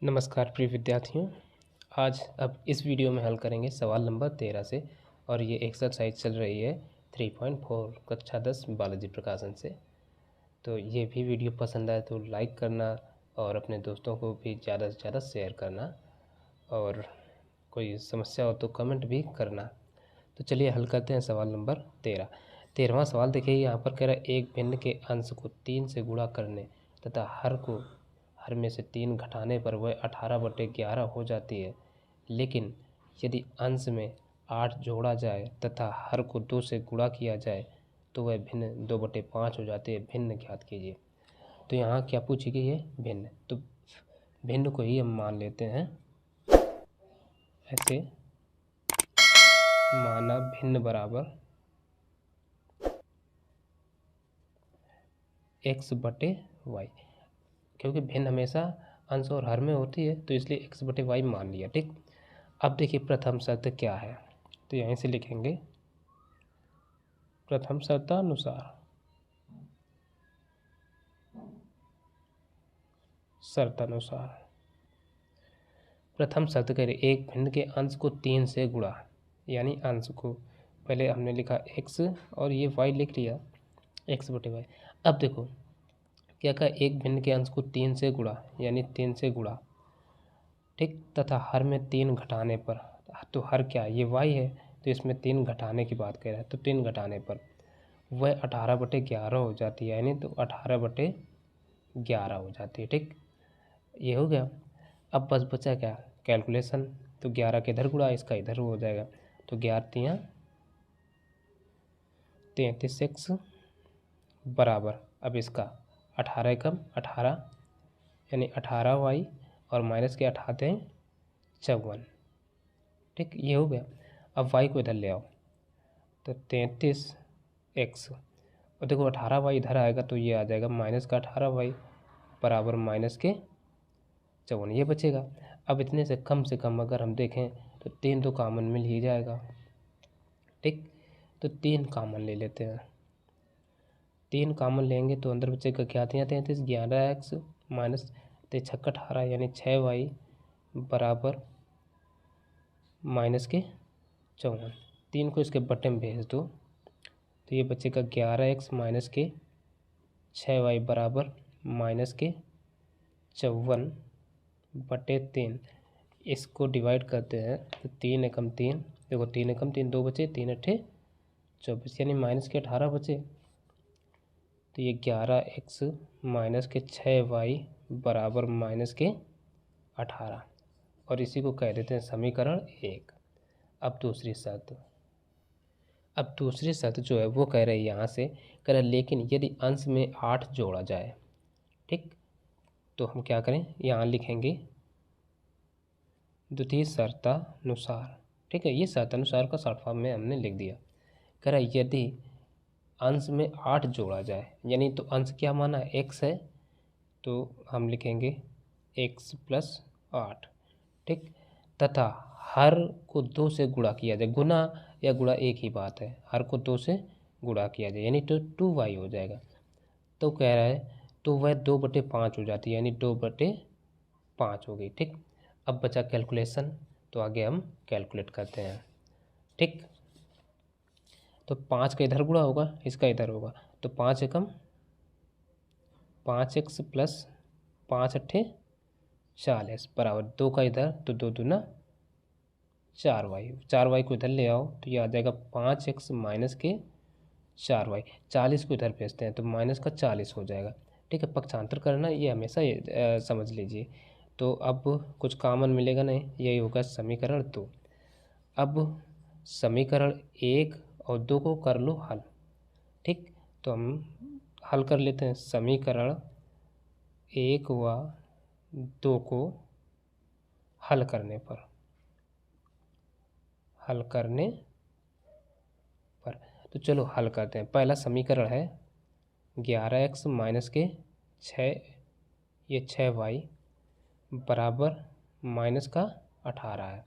नमस्कार प्रिय विद्यार्थियों। आज अब इस वीडियो में हल करेंगे सवाल नंबर 13 से और ये एक्सरसाइज चल रही है 3.4 कक्षा 10 बालाजी प्रकाशन से। तो ये भी वीडियो पसंद आए तो लाइक करना और अपने दोस्तों को भी ज़्यादा से ज़्यादा शेयर करना और कोई समस्या हो तो कमेंट भी करना। तो चलिए हल करते हैं सवाल नंबर 13। 13वां सवाल देखिए, यहाँ पर कह रहा है एक भिन्न के अंश को 3 से गुणा करने तथा हर में से 3 घटाने पर वह 18/11 हो जाती है। लेकिन यदि अंश में 8 जोड़ा जाए तथा हर को 2 से गुणा किया जाए तो वह भिन्न 2/5 हो जाती है। भिन्न ज्ञात कीजिए। तो यहाँ क्या पूछी गई है? भिन्न। तो भिन्न को ही हम मान लेते हैं, ऐसे माना भिन्न बराबर x/y, क्योंकि भिन्न हमेशा अंश और हर में होती है तो इसलिए x/y मान लिया। ठीक, अब देखिए प्रथम शर्त क्या है, तो यहीं से लिखेंगे प्रथम शर्तानुसार प्रथम शर्त कह रही एक भिन्न के अंश को 3 से गुणा, यानी अंश को पहले हमने लिखा x और ये y लिख लिया x/y। अब देखो क्या कहा, एक भिन्न के अंश को 3 से गुणा यानी 3 से गुणा, ठीक, तथा हर में 3 घटाने पर, तो हर क्या ये y है तो इसमें 3 घटाने की बात कर रहा है, तो 3 घटाने पर वह 18/11 हो जाती है, यानी तो 18/11 हो जाती है। ठीक, ये हो गया। अब बस बचा क्या, कैलकुलेशन। तो 11 के इधर गुणा, इसका इधर हो जाएगा, तो 11 33x बराबर, अब इसका 18 कम 18 यानी 18y और माइनस के 18 54। ठीक, ये हो गया। अब y को इधर ले आओ, तो 33x और देखो 18y इधर आएगा तो ये आ जाएगा माइनस का 18y बराबर माइनस के 54, ये बचेगा। अब इतने से कम अगर हम देखें तो 3 तो कॉमन मिल ही जाएगा। ठीक, तो 3 कॉमन ले लेते हैं। 3 कॉमन लेंगे तो अंदर बचेगा क्या, 33 11x माइनस 3 छक्का 18 यानी 6y बराबर माइनस के 54। 3 को इसके बटे में भेज दो तो ये बचेगा 11x माइनस के 6y बराबर माइनस के 54/3। इसको डिवाइड करते हैं तो 3 एकम 3, देखो 3 एकम 3 2 बचे, 3 अट्ठे 24 यानी माइनस के 18 बचे। तो ये 11x माइनस के 6y बराबर माइनस के 18 और इसी को कह देते हैं समीकरण 1। अब दूसरी शर्त जो है वो कह रही है, यहाँ से कह रहा है लेकिन यदि अंश में 8 जोड़ा जाए। ठीक, तो हम क्या करें, यहाँ लिखेंगे द्वितीय शर्तानुसार। ठीक है, ये शर्तानुसार का शॉर्ट फॉर्म में हमने लिख दिया। कह रहा है यदि अंश में 8 जोड़ा जाए, यानी तो अंश क्या माना है, x है, तो हम लिखेंगे x + 8। ठीक, तथा हर को 2 से गुणा किया जाए, गुना या गुणा एक ही बात है, हर को 2 से गुणा किया जाए यानी तो 2y हो जाएगा। तो कह रहा है तो वह 2/5 हो जाती है, यानी 2/5 हो गई। ठीक, अब बचा कैलकुलेशन, तो आगे हम कैलकुलेट करते हैं। ठीक, तो 5 का इधर गुणा होगा, इसका इधर होगा, तो 5 एकम 5x + 5 अट्ठे 40 बराबर 2 का इधर, तो 2 दूना 4y, 4y को इधर ले आओ तो ये आ जाएगा 5x माइनस के 4y, 40 को इधर भेजते हैं तो माइनस का 40 हो जाएगा। ठीक है, पक्षांतर करना ये हमेशा समझ लीजिए। तो अब कुछ कॉमन मिलेगा नहीं, यही होगा समीकरण 2। अब समीकरण 1 और 2 को कर लो हल। ठीक, तो हम हल कर लेते हैं। समीकरण 1 व 2 को हल करने पर तो चलो हल करते हैं। पहला समीकरण है 11x माइनस के 6, ये 6y बराबर माइनस का 18 है,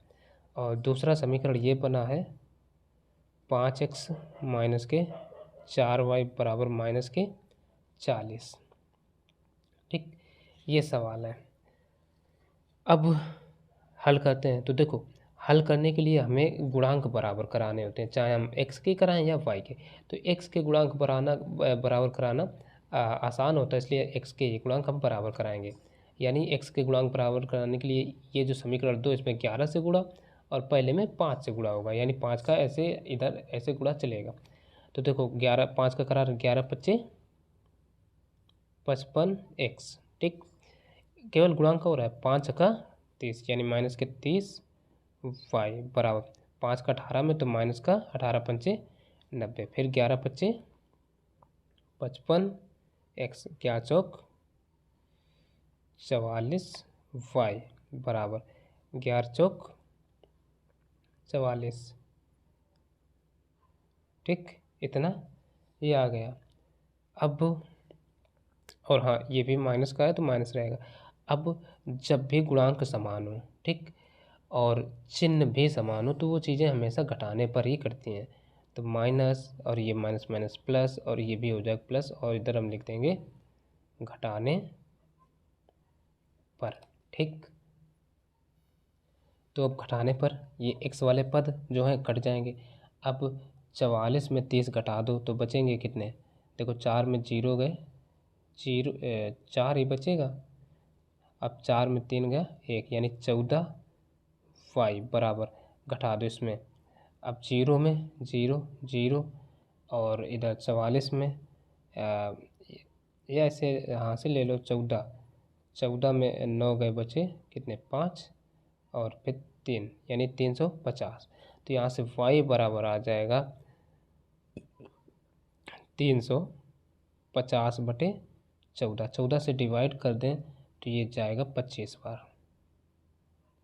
और दूसरा समीकरण ये बना है 5x माइनस के 4y बराबर माइनस के 40। ठीक, ये सवाल है। अब हल करते हैं। तो देखो, हल करने के लिए हमें गुणांक बराबर कराने होते हैं, चाहे हम x के कराएं या y के। तो x के गुणांक बराबर कराना आसान होता है, इसलिए x के ये गुणांक हम बराबर कराएंगे। यानी x के गुणांक बराबर कराने के लिए ये जो समीकरण 2, इसमें 11 से गुणा और पहले में 5 से गुणा होगा, यानी 5 का ऐसे इधर ऐसे गुणा चलेगा। तो देखो 11 5 का करार 11 × 5 = 55x, ठीक। केवल गुणांक हो रहा है, 5 का 30 यानी माइनस के 30 y बराबर 5 का 18 में, तो माइनस का 18 × 5 = 90, फिर 11 × 5 = 55x, 11 × 4 = 44y बराबर 11 × 4 = 44, ठीक। इतना ये आ गया। अब और हाँ, ये भी माइनस का है तो माइनस रहेगा। अब जब भी गुणांक समान हो, ठीक, और चिन्ह भी समान हो, तो वो चीज़ें हमेशा घटाने पर ही करती हैं। तो माइनस और ये माइनस माइनस प्लस, और ये भी हो जाएगा प्लस, और इधर हम लिख देंगे घटाने पर, ठीक। तो अब घटाने पर ये x वाले पद जो हैं कट जाएंगे। अब 44 में 30 घटा दो तो बचेंगे कितने? देखो 4 में 0 गए, 4 ही बचेगा। अब 4 में 3 गया 1, यानी 14y बराबर, घटा दो इसमें। अब 0 में 0 0, और इधर 44 में या ऐसे यहाँ से ले लो 14 में 9 गए, बचे कितने? 5 और फिर 3, यानी 350। तो यहाँ से y बराबर आ जाएगा 350/14। 14 से डिवाइड कर दें तो ये जाएगा 25 बार,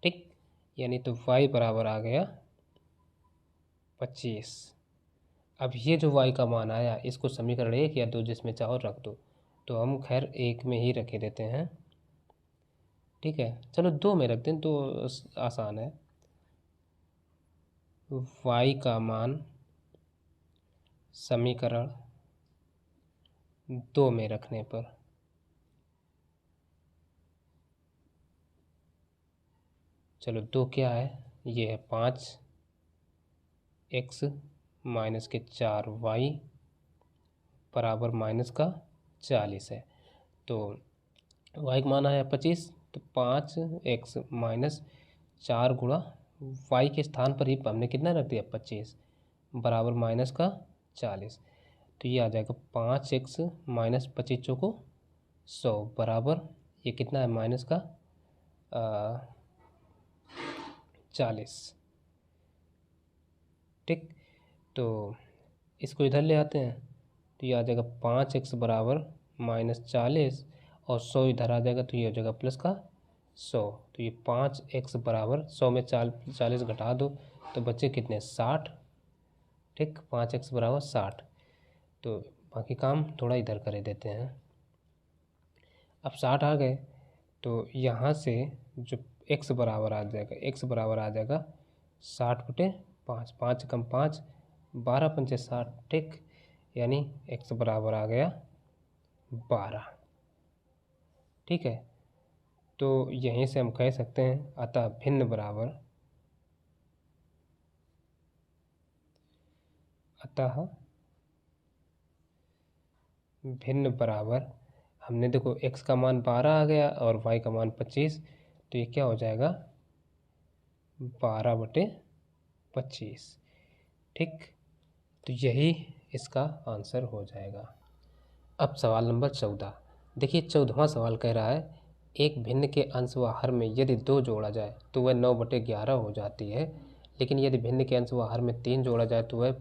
ठीक। यानी तो y बराबर आ गया 25। अब ये जो y का मान आया, इसको समीकरण 1 या 2 जिसमें चाहो रख दो। तो हम खैर 1 में ही रखे देते हैं, ठीक है। चलो 2 में रख दें, तो आसान है। y का मान समीकरण 2 में रखने पर चलो 2 क्या है? ये है 5x माइनस के 4y बराबर माइनस का 40 है। तो y का मान आया 25, तो 5x माइनस 4 गुणा y के स्थान पर ही हमने कितना रख दिया? 25 बराबर माइनस का 40। तो ये आ जाएगा 5x माइनस 25 चौको 100 बराबर, ये कितना है? माइनस का 40, ठीक। तो इसको इधर ले आते हैं, तो ये आ जाएगा 5x बराबर माइनस 40, और 100 इधर आ जाएगा, तो ये हो जाएगा प्लस का 100। तो ये 5x बराबर 100 में 40 घटा दो तो बच्चे कितने? 60, ठीक। 5x बराबर 60। तो बाकी काम थोड़ा इधर कर देते हैं। अब 60 आ गए, तो यहाँ से जो x बराबर आ जाएगा, x बराबर आ जाएगा 60/5, 5 कम 5 12 पंचे 60, ठीक। यानी x बराबर आ गया 12, ठीक है। तो यहीं से हम कह सकते हैं अतः भिन्न बराबर हमने देखो x का मान 12 आ गया और y का मान 25, तो ये क्या हो जाएगा? 12/25, ठीक। तो यही इसका आंसर हो जाएगा। अब सवाल नंबर 14 देखिए। 14वां सवाल कह रहा है, एक भिन्न के अंश व हर में यदि 2 जोड़ा जाए तो वह 9/11 हो जाती है, लेकिन यदि भिन्न के अंश व हर में 3 जोड़ा जाए तो वह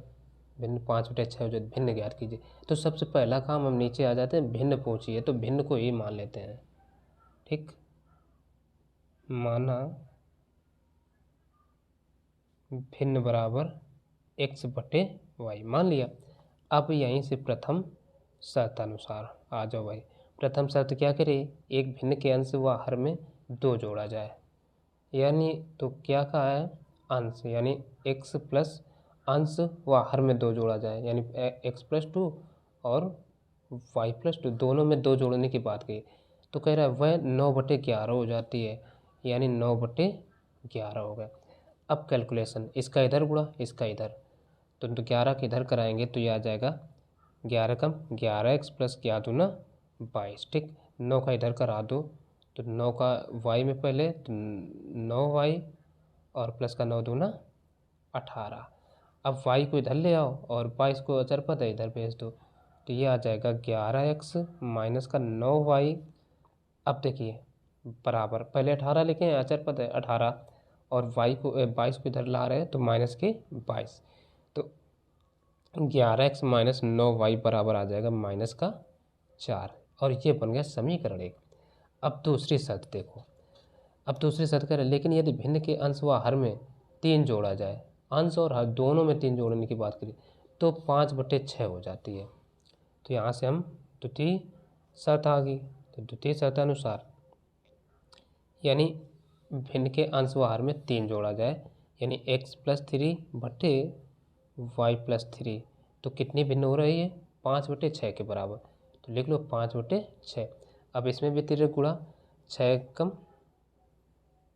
भिन्न 5/6 हो जाती है। भिन्न ज्ञात कीजिए। तो सबसे पहला काम, हम नीचे आ जाते हैं, भिन्न पूछिए, तो भिन्न को ही मान लेते हैं, ठीक। माना भिन्न बराबर x/y मान लिया। अब यहीं से प्रथम शर्त अनुसार आ जाओ भाई। प्रथम शर्त क्या करे? एक भिन्न के अंश व हर में 2 जोड़ा जाए, यानी तो क्या कहा है? अंश, यानी x प्लस अंश व हर में 2 जोड़ा जाए, यानी x+2 और y+2 दोनों में 2 जोड़ने की बात कही। तो कह रहा है वह 9/11 हो जाती है, यानी 9/11 हो गया। अब कैलकुलेशन, इसका इधर गुणा इसका इधर, तो 11 के इधर कराएंगे तो ये आ जाएगा 11 कम 11x प्लस 11 दूना 22। ठीक, 9 का इधर करा दो तो 9 का y में पहले तो 9y और प्लस का 9 दूना 18। अब y को इधर ले आओ और 22 को अचर पद है इधर भेज दो, तो ये आ जाएगा 11x माइनस का 9y। अब देखिए बराबर, पहले 18 लिखे हैं, अचर पद है 18 और y को 22 को इधर ला रहे हैं तो माइनस के 22, तो 11x माइनस 9y बराबर आ जाएगा माइनस का 4, और ये बन गया समीकरण 1। अब दूसरी शर्त देखो, अब दूसरी शर्त करें, लेकिन यदि भिन्न के अंश व हर में 3 जोड़ा जाए, अंश और हर दोनों में 3 जोड़ने की बात करें तो 5/6 हो जाती है। तो यहाँ से हम द्वितीय शर्त आ गई, तो द्वितीय शर्त अनुसार यानी भिन्न के अंश व हर में 3 जोड़ा जाए, यानी x + 3 बटे y + 3, तो कितनी भिन्न हो रही है 5/6 के बराबर, तो लिख लो 5/6। अब इसमें भी 3 गुणा 6 कम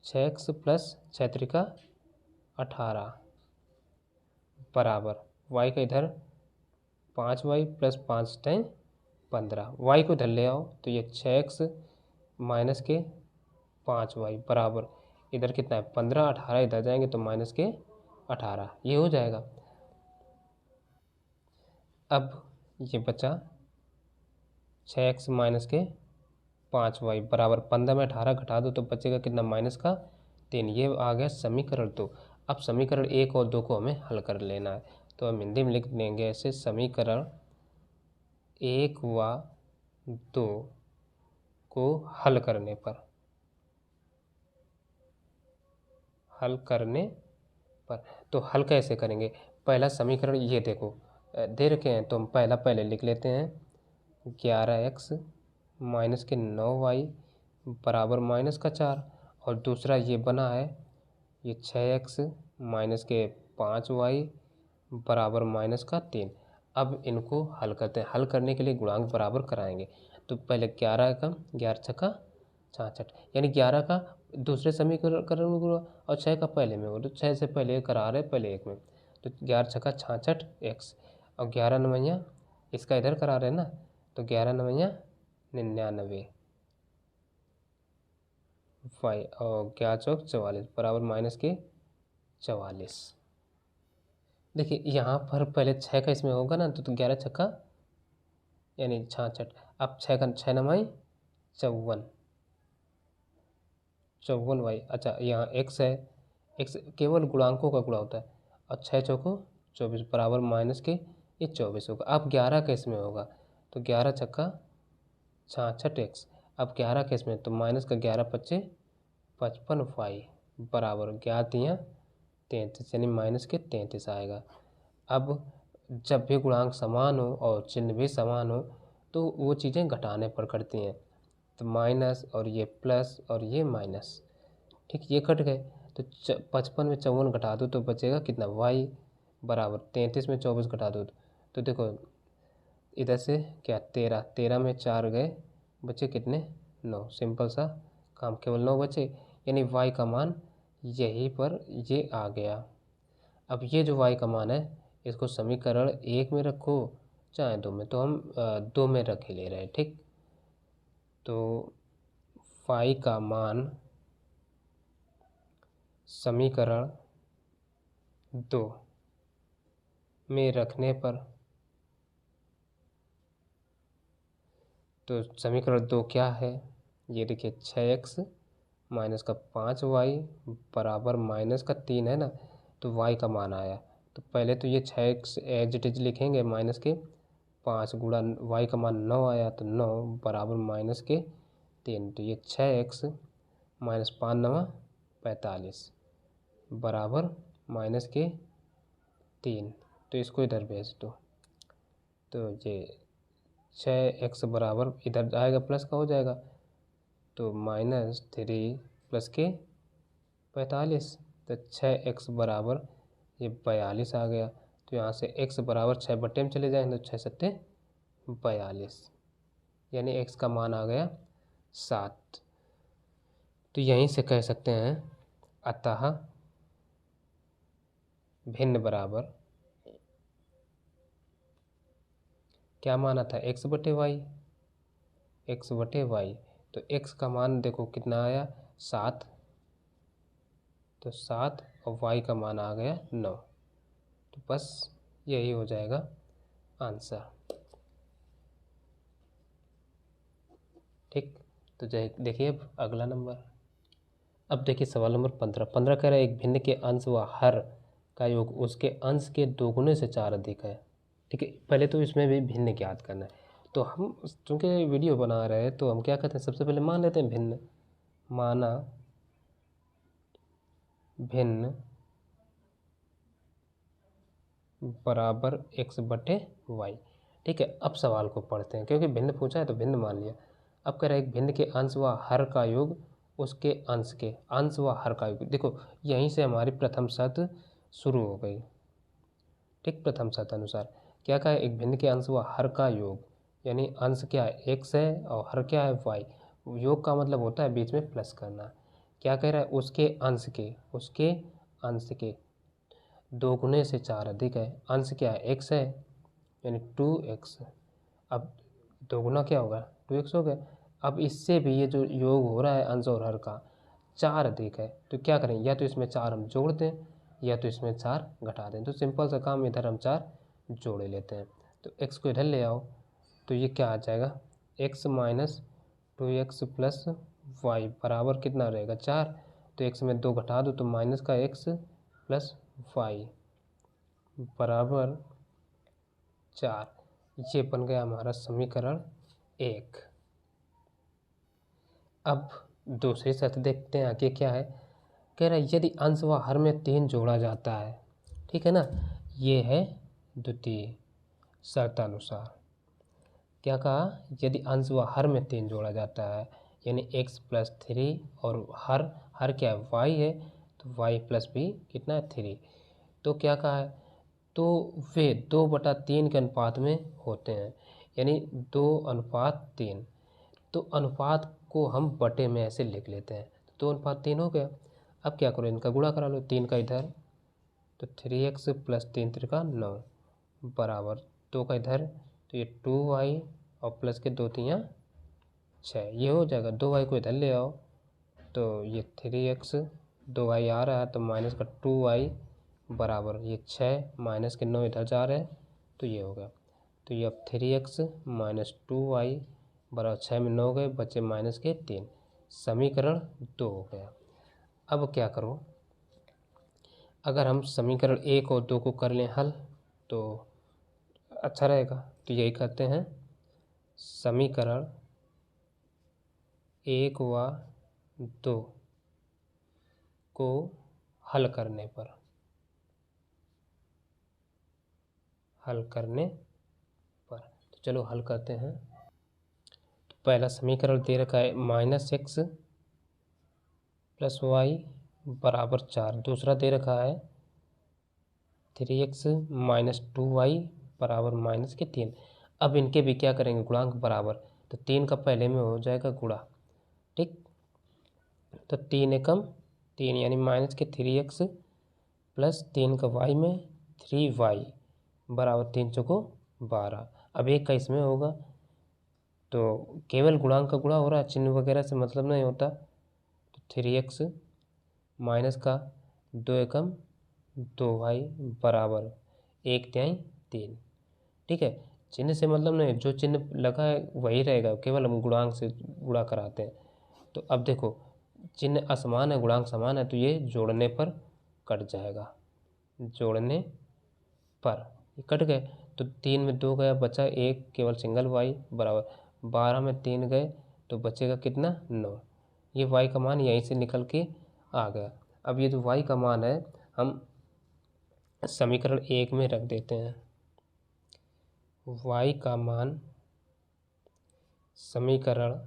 6x प्लस 6 त्रिका 18 बराबर y का इधर 5y प्लस 5 टाइम 15, y को इधर ले आओ तो ये 6x माइनस के 5y बराबर इधर कितना है 15, 18 इधर जाएंगे तो माइनस के 18, ये हो जाएगा। अब ये बचा 6x माइनस के 5y बराबर 15 में 18 घटा दो तो बचेगा कितना माइनस का 3, ये आ गया समीकरण 2। अब समीकरण 1 और 2 को हमें हल कर लेना है, तो हम हिंदी में लिख देंगे ऐसे, समीकरण 1 व 2 को हल करने पर तो हल कैसे करेंगे, पहला समीकरण ये देखो दे रखे हैं तो हम पहले लिख लेते हैं 11x माइनस के 9y बराबर माइनस का 4, और दूसरा ये बना है ये 6x माइनस के 5y बराबर माइनस का 3। अब इनको हल करते हैं, हल करने के लिए गुणांक बराबर कराएंगे, तो पहले 11 का 11 छक्का 66, यानी 11 का दूसरे समीकरण में गुणा और 6 का पहले में हो, तो 6 से पहले करा रहे पहले एक में, तो 11 छक्का 66x और 11 नवैया इसका इधर करा रहे ना, तो 11 नवैया 99 y और 11 चौक 44 बराबर माइनस के 44। देखिए यहाँ पर पहले 6 का इसमें होगा ना, तो 11 छक्का यानी 66, अब 6 का 6 नवाई 54 y, अच्छा यहाँ x है, x केवल गुणांकों का गुणा होता है, और 6 चौको 24 बराबर माइनस के ये 24 होगा। अब 11 का इसमें होगा तो 11 छक्का 66x, अब 11 के इसमें तो माइनस का 11 पच्चे 55y बराबर 11 तियाँ 33, यानी माइनस के 33 आएगा। अब जब भी गुणांक समान हो और चिन्ह भी समान हो तो वो चीज़ें घटाने पर करती हैं, तो माइनस और ये प्लस और ये माइनस, ठीक, ये कट गए, तो 55 में 54 घटा दो तो बचेगा कितना y बराबर 33 में 24 घटा दो तो देखो इधर से क्या 13 में 4 गए, बचे कितने 9, सिंपल सा काम, केवल 9 बचे, यानी y का मान यहीं पर ये आ गया। अब ये जो y का मान है इसको समीकरण 1 में रखो चाहे 2 में, तो हम 2 में रख ही ले रहे हैं, ठीक, तो y का मान समीकरण 2 में रखने पर, तो समीकरण 2 क्या है, ये देखिए 6x माइनस का 5y बराबर माइनस का 3 है ना, तो y का मान आया, तो पहले तो ये 6x एज इट इज लिखेंगे, माइनस के 5 गुणा y का मान 9 आया, तो 9 बराबर माइनस के 3, तो ये 6x माइनस 5 9 45 बराबर माइनस के 3, तो इसको इधर भेज दो, तो ये 6x बराबर इधर आएगा प्लस का हो जाएगा, तो -3 प्लस के 45, तो 6x बराबर ये 42 आ गया, तो यहाँ से x बराबर 6 बटे में चले जाएंगे तो 6 सत्ते 42, यानी x का मान आ गया 7। तो यहीं से कह सकते हैं अतः भिन्न बराबर क्या माना था, x बटे वाई, x बटे वाई। तो x का मान देखो कितना आया 7, तो 7 और y का मान आ गया 9। तो बस यही हो जाएगा आंसर। ठीक, तो देखिए अब अगला नंबर। अब देखिए सवाल नंबर 15 कह रहा है एक भिन्न के अंश व हर का योग उसके अंश के दोगुने से 4 अधिक है। ठीक है, पहले तो इसमें भी भिन्न ज्ञात करना है। तो हम चूँकि वीडियो बना रहे हैं तो हम क्या करते हैं, सबसे पहले मान लेते हैं भिन्न, माना भिन्न बराबर x बटे वाई। ठीक है, अब सवाल को पढ़ते हैं, क्योंकि भिन्न पूछा है तो भिन्न मान लिया। अब कह रहा है एक भिन्न के अंश व हर का योग उसके अंश के अंश व हर का योग। देखो यहीं से हमारी प्रथम शर्त शुरू हो गई। ठीक, प्रथम शर्त अनुसार क्या कहा है, एक भिन्न के अंश व हर का योग, यानी अंश क्या है x है और हर क्या है y। योग का मतलब होता है बीच में प्लस करना। क्या कह रहा है, उसके अंश के दोगुने से 4 अधिक है। अंश क्या है x है, यानी 2x। अब दोगुना क्या होगा 2x हो गया। अब इससे भी ये जो योग हो रहा है अंश और हर का 4 अधिक है, तो क्या करें, या तो इसमें 4 हम जोड़ दें या तो इसमें 4 घटा दें। तो सिंपल सा काम, इधर हम 4 जोड़े लेते हैं। तो x को इधर ले आओ तो ये क्या आ जाएगा, x minus 2x plus Y बराबर कितना रहेगा 4। तो x में 2 घटा दो तो माइनस का x प्लस वाई बराबर 4। ये बन गया हमारा समीकरण 1। अब दूसरी शर्त देखते हैं आगे क्या है। कह रहा है यदि अंश व हर में 3 जोड़ा जाता है, ठीक है ना, ये है द्वितीय शर्तानुसार। क्या कहा, यदि अंश व हर में 3 जोड़ा जाता है, यानी x प्लस 3 और हर क्या है y है, तो y प्लस भी कितना है 3। तो क्या कहा है, तो वे 2/3 के अनुपात में होते हैं, यानी 2:3। तो अनुपात को हम बटे में ऐसे लिख लेते हैं, तो 2:3 हो गया। अब क्या करो, इनका गुणा करा लो, 3 का इधर तो 3x प्लस 3 3 9 बराबर 2 का इधर तो ये 2y और प्लस के 2 3 6, ये हो जाएगा। 2y को इधर ले आओ तो ये 3x, 2y आ रहा है तो माइनस का 2y बराबर ये 6 माइनस के 9 इधर जा रहे हैं तो ये हो गया। तो ये अब 3x माइनस 2y बराबर 6 में 9 गए, बचे माइनस के 3, समीकरण 2 हो गया। अब क्या करो, अगर हम समीकरण 1 और 2 को कर लें हल तो अच्छा रहेगा। तो यही करते हैं, समीकरण 1 व 2 को हल करने पर तो चलो हल करते हैं। तो पहला समीकरण दे रखा है -x प्लस वाई बराबर 4। दूसरा दे रखा है 3x माइनस 2y बराबर माइनस के 3। अब इनके भी क्या करेंगे, गुणांक बराबर, तो 3 का पहले में हो जाएगा गुणा। ठीक, तो 3 एकम 3 यानी माइनस के 3x प्लस 3 का y में 3y बराबर 3 चौको 12। अब एक का इसमें होगा तो केवल गुणांक का गुणा हो रहा है, चिन्ह वगैरह से मतलब नहीं होता। तो 3x माइनस का 2 एकम 2y बराबर 1/3। ठीक है, चिन्ह से मतलब नहीं, जो चिन्ह लगा है वही रहेगा, केवल हम गुणांक से गुणा कराते हैं। तो अब देखो चिन्ह असमान है गुणांक समान है तो ये जोड़ने पर कट जाएगा, जोड़ने पर ये कट गए। तो 3 में 2 गया, बचा 1, केवल सिंगल y बराबर 12 में 3 गए तो बचेगा कितना 9। ये y का मान यहीं से निकल के आ गया। अब ये जो y का मान है हम समीकरण 1 में रख देते हैं। y का मान समीकरण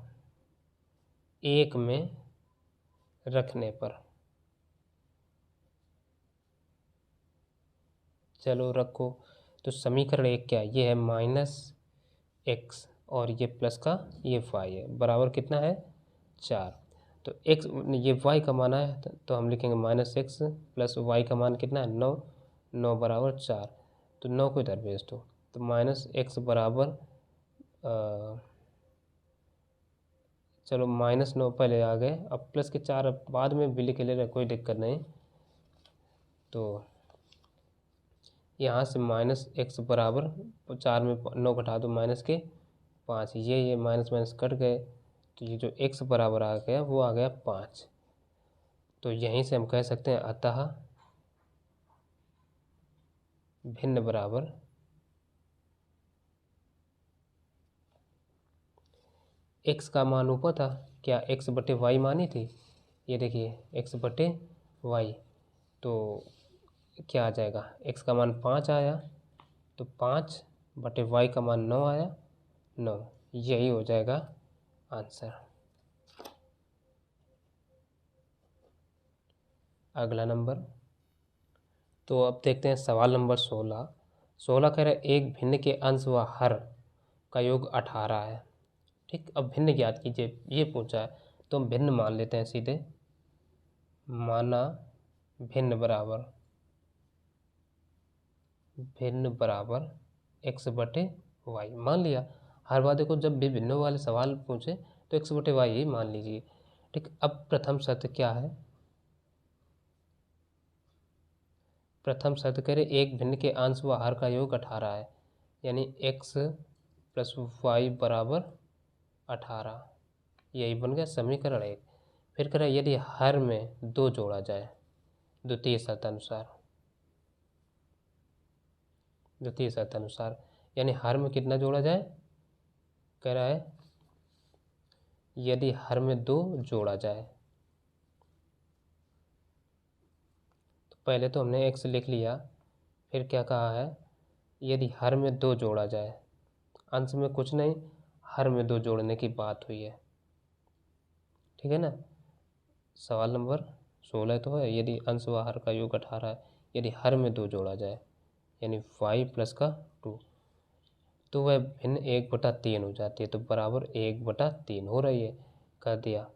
1 में रखने पर, चलो रखो। तो समीकरण 1 क्या है, ये है -x और ये प्लस का ये y है, बराबर कितना है 4। तो x ये y का मान है तो हम लिखेंगे -x प्लस y का मान कितना है 9, 9 बराबर 4, तो 9 को इधर भेज दो तो -x बराबर चलो -9 पहले आ गए, अब प्लस के 4 अब बाद में भी लिख ले रहे, कोई दिक्कत नहीं। तो यहाँ से -x बराबर 4 में 9 घटा दो -5, ये माइनस माइनस कट गए, तो ये जो x बराबर आ गया वो आ गया 5। तो यहीं से हम कह सकते हैं अतः भिन्न बराबर x का मान ऊपर था, क्या x बटे y मानी थी, ये देखिए x बटे y, तो क्या आ जाएगा, x का मान 5 आया तो 5 बटे y का मान 9 आया, 9, यही हो जाएगा आंसर। अगला नंबर, तो अब देखते हैं सवाल नंबर 16। 16 कह रहा है एक भिन्न के अंश व हर का योग 18 है। ठीक, अब भिन्न ज्ञात कीजिए, ये पूछा है तो हम भिन्न मान लेते हैं सीधे। माना भिन्न बराबर x बटे y मान लिया। हर बार देखो जब भी भिन्न वाले सवाल पूछे तो x बटे y ही मान लीजिए। ठीक, अब प्रथम शर्त क्या है, प्रथम शर्त कह रहे एक भिन्न के अंश व हर का योग 18 है, यानी x प्लस y बराबर 18, यही बन गया समीकरण 1। फिर कह रहा है यदि हर में 2 जोड़ा जाए द्वितीय शर्त अनुसार, यानी हर में कितना जोड़ा जाए, कह रहा है यदि हर में 2 जोड़ा जाए, तो पहले तो हमने x लिख लिया, फिर क्या कहा है यदि हर में 2 जोड़ा जाए, अंश में कुछ नहीं, हर में 2 जोड़ने की बात हुई है। ठीक है ना, सवाल नंबर 16 तो है, यदि अंश व हर का योग 18 है, यदि हर में 2 जोड़ा जाए यानी y प्लस का 2, तो वह भिन्न 1/3 हो जाती है, तो बराबर 1/3 हो रही है, कर दिया।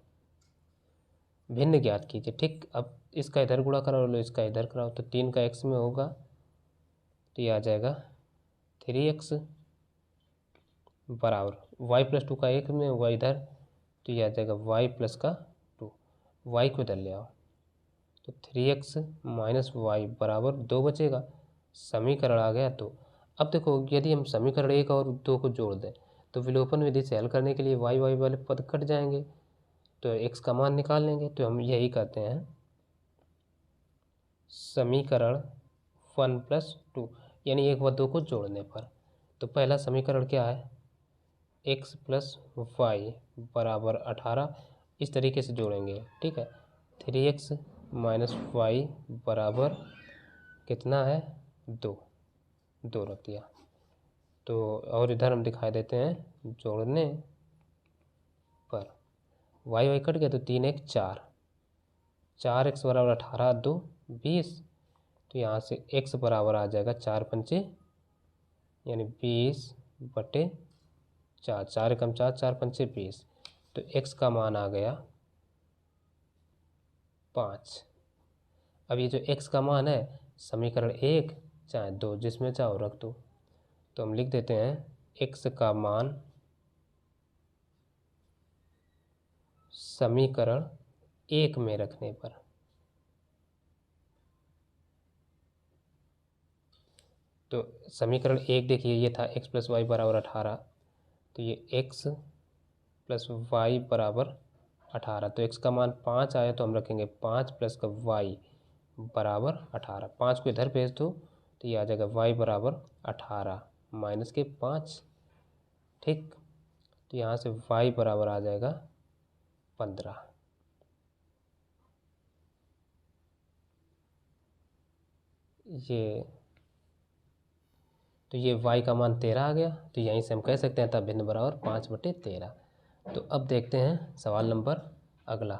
भिन्न ज्ञात कीजिए। ठीक, अब इसका इधर गुणा कराओ, लो इसका इधर कराओ, तो 3 का x में होगा तो ये आ जाएगा 3x बराबर y प्लस 2 का 1 में होगा इधर, तो ये आ जाएगा y प्लस का 2, y को इधर ले आओ तो 3x माइनस वाई बराबर 2 बचेगा, समीकरण आ गया 2। अब देखो यदि हम समीकरण 1 और 2 को जोड़ दें तो विलोपन विधि से हल करने के लिए y वाले पद कट जाएंगे, तो x का मान निकाल लेंगे, तो हम यही कहते हैं समीकरण 1 प्लस 2, यानी 1 व 2 को जोड़ने पर। तो पहला समीकरण क्या है, x प्लस वाई बराबर 18, इस तरीके से जोड़ेंगे। ठीक है, 3x माइनस वाई बराबर कितना है 2, 2 रख दिया। तो और इधर हम दिखाई देते हैं जोड़ने पर वाई कट गया, तो 3 1 4, 4x बराबर 18 2 20, तो यहाँ से x बराबर आ जाएगा 4 पंचे यानी 20/4, 4 एकम 4, 4 पंचे 20, तो x का मान आ गया 5। अब ये जो x का मान है समीकरण 1 चाहे 2 जिसमें चाहो रख दो, तो हम लिख देते हैं x का मान समीकरण 1 में रखने पर, तो समीकरण 1 देखिए ये था x प्लस वाई बराबर 18, तो ये x प्लस वाई बराबर 18, तो x का मान 5 आया तो हम रखेंगे 5 प्लस का y बराबर 18, 5 को इधर भेज दो तो ये आ जाएगा y बराबर 18 माइनस के 5। ठीक, तो यहाँ से y बराबर आ जाएगा 15। ये y का मान 13 आ गया, तो यहीं से हम कह सकते हैं तब भिन्न बराबर 5/13। तो अब देखते हैं सवाल नंबर अगला।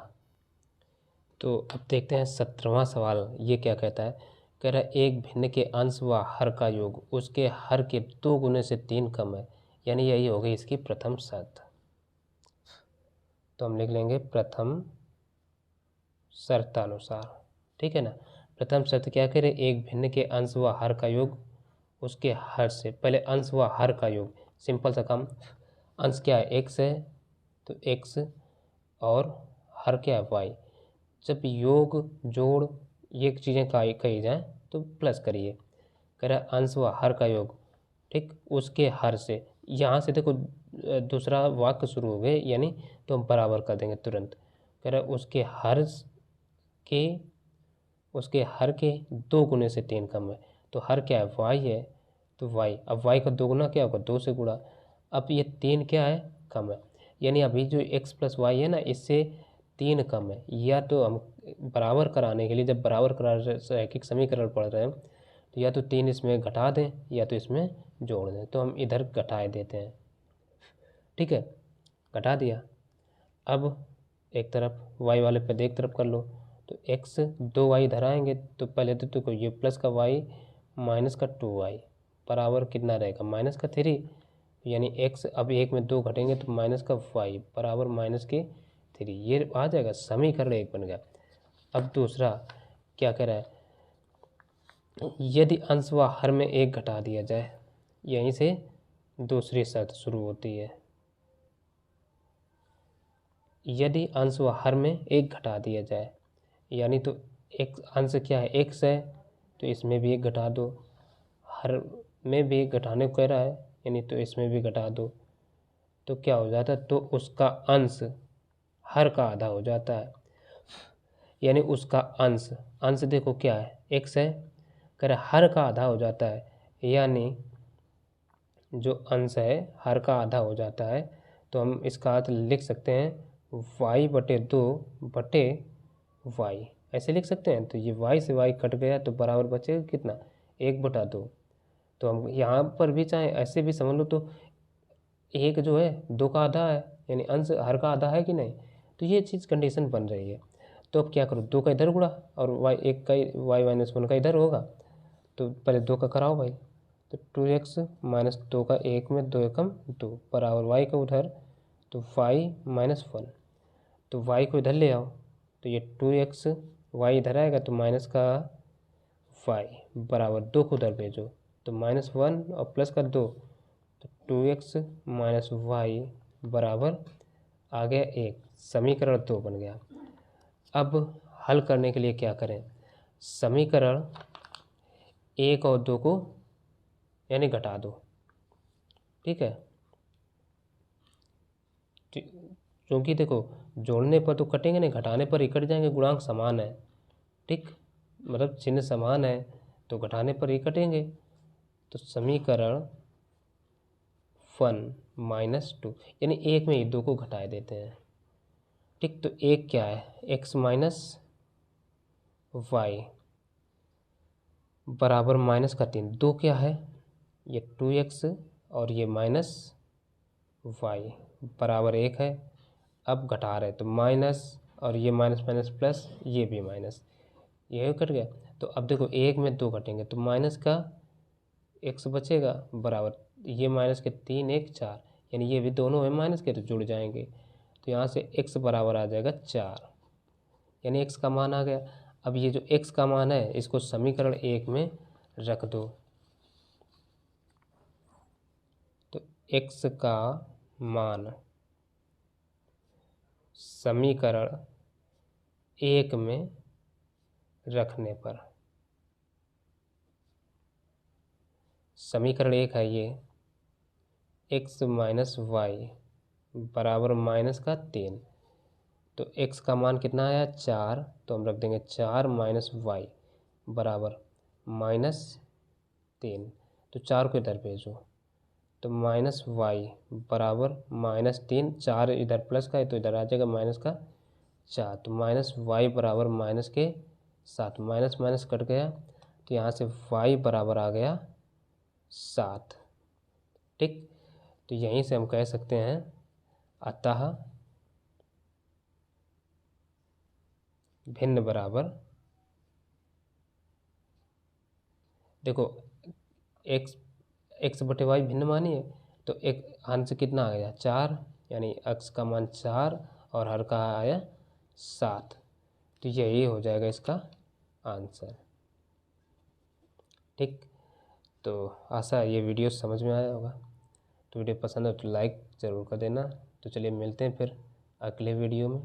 तो अब देखते हैं 17वां सवाल, ये क्या कहता है, कह रहा है एक भिन्न के अंश व हर का योग उसके हर के 2 गुने से 3 कम है, यानी यही हो गई इसकी प्रथम शर्त। तो हम लिख लेंगे प्रथम शर्तानुसार, ठीक है ना। प्रथम शर्त क्या करें, एक भिन्न के अंश व हर का योग उसके हर से, पहले अंश व हर का योग, सिंपल सा काम। अंश क्या है, एक्स है तो एक्स, और हर क्या है, वाई। जब योग जोड़ ये चीज़ें कही जाए तो प्लस करिए। कह रहा है अंश व हर का योग, ठीक, उसके हर से। यहाँ से देखो दूसरा वाक्य शुरू हो गए, यानी तो हम बराबर कर देंगे तुरंत। कह रहा है उसके हर के 2 गुने से 3 कम है, तो हर क्या है, वाई है, तो वाई। अब वाई का 2 गुना क्या होगा, 2 से गुणा। अब ये 3 क्या है, कम है, यानी अभी जो एक्स प्लस वाई है ना, इससे 3 कम है। या तो हम बराबर कराने के लिए, जब बराबर करा रैखिक समीकरण पढ़ रहे हैं, तो या तो 3 इसमें घटा दें या तो इसमें जोड़ दें, तो हम इधर घटाए देते हैं, ठीक है, घटा दिया। अब एक तरफ वाई वाले पे एक तरफ कर लो, तो एक्स 2 वाई इधर आएंगे, तो पहले तो देखो ये प्लस का वाई माइनस का 2 वाई बराबर कितना रहेगा, माइनस का 3, यानी एक्स अब 1 में 2 घटेंगे तो माइनस का वाई बराबर माइनस के 3, ये आ जाएगा, समीकरण 1 बन गया। अब दूसरा क्या कह रहा है, यदि अंश व हर में 1 घटा दिया जाए, यहीं से दूसरी शर्त शुरू होती है। यदि अंश व हर में 1 घटा दिया जाए, यानी तो एक अंश क्या है, एक्स है, तो इसमें भी 1 घटा दो, हर में भी 1 घटाने को कह रहा है, यानी तो इसमें भी घटा दो, तो क्या हो जाता है, तो उसका अंश हर का आधा हो जाता है। यानी उसका अंश, अंश देखो क्या है, एक्स है, कह रहा हर का आधा हो जाता है, यानी जो अंश है हर का आधा हो जाता है, तो हम इसका अर्थ लिख सकते हैं y/2 बटे वाई, ऐसे लिख सकते हैं। तो ये y से y कट गया तो बराबर बचेगा कितना, 1/2। तो हम यहाँ पर भी चाहे ऐसे भी समझ लो, तो एक जो है 2 का आधा है, यानी अंश हर का आधा है कि नहीं, तो ये चीज़ कंडीशन बन रही है। तो अब क्या करो, 2 का इधर गुणा और y-1 का इधर होगा, तो पहले 2 का कराओ भाई, तो 2x माइनस 2 का 1 में 2 एकम 2 बराबर y का उधर, तो y-1, तो y को इधर ले आओ, तो ये 2x y इधर आएगा तो माइनस का y बराबर 2 को उधर भेजो, तो -1 और प्लस का 2, तो 2x माइनस वाई बराबर आ गया 1, समीकरण 2 बन गया। अब हल करने के लिए क्या करें, समीकरण 1 और 2 को यानी घटा दो, ठीक है, क्योंकि देखो जोड़ने पर तो कटेंगे नहीं, घटाने पर ही कट जाएंगे, गुणांक समान है, ठीक, मतलब चिन्ह समान है तो घटाने पर ही कटेंगे। तो समीकरण 1 - 2, यानी 1 में ही 2 को घटाए देते हैं, ठीक। तो 1 क्या है, x माइनस वाई बराबर माइनस का 3, 2 क्या है, ये 2x और ये माइनस वाई बराबर 1 है। अब घटा रहे तो माइनस और ये माइनस माइनस प्लस, ये भी माइनस, ये कट गया। तो अब देखो 1 में 2 कटेंगे तो माइनस का x बचेगा बराबर, ये माइनस के 3 1 4, यानी ये भी दोनों है माइनस के तो जुड़ जाएंगे, तो यहाँ से x बराबर आ जाएगा 4, यानी x का मान आ गया। अब ये जो x का मान है इसको समीकरण 1 में रख दो, तो x का मान समीकरण 1 में रखने पर, समीकरण 1 है ये, x माइनस वाई बराबर माइनस का 3, तो x का मान कितना आया 4, तो हम रख देंगे 4 माइनस वाई बराबर -3, तो 4 को इधर भेजो, तो माइनस वाई बराबर -3, 4 इधर प्लस का है तो इधर आ जाएगा माइनस का 4, तो माइनस वाई बराबर माइनस के 7, माइनस माइनस कट गया, तो यहाँ से वाई बराबर आ गया 7, ठीक। तो यहीं से हम कह सकते हैं अतः भिन्न बराबर, देखो x बटे वाई भिन्न मानिए, तो एक अंश कितना आ गया 4, यानी x का मान 4 और हर का आया 7, तो यही हो जाएगा इसका आंसर। ठीक, तो आशा है ये वीडियो समझ में आया होगा। तो वीडियो पसंद हो तो लाइक ज़रूर कर देना। तो चलिए मिलते हैं फिर अगले वीडियो में।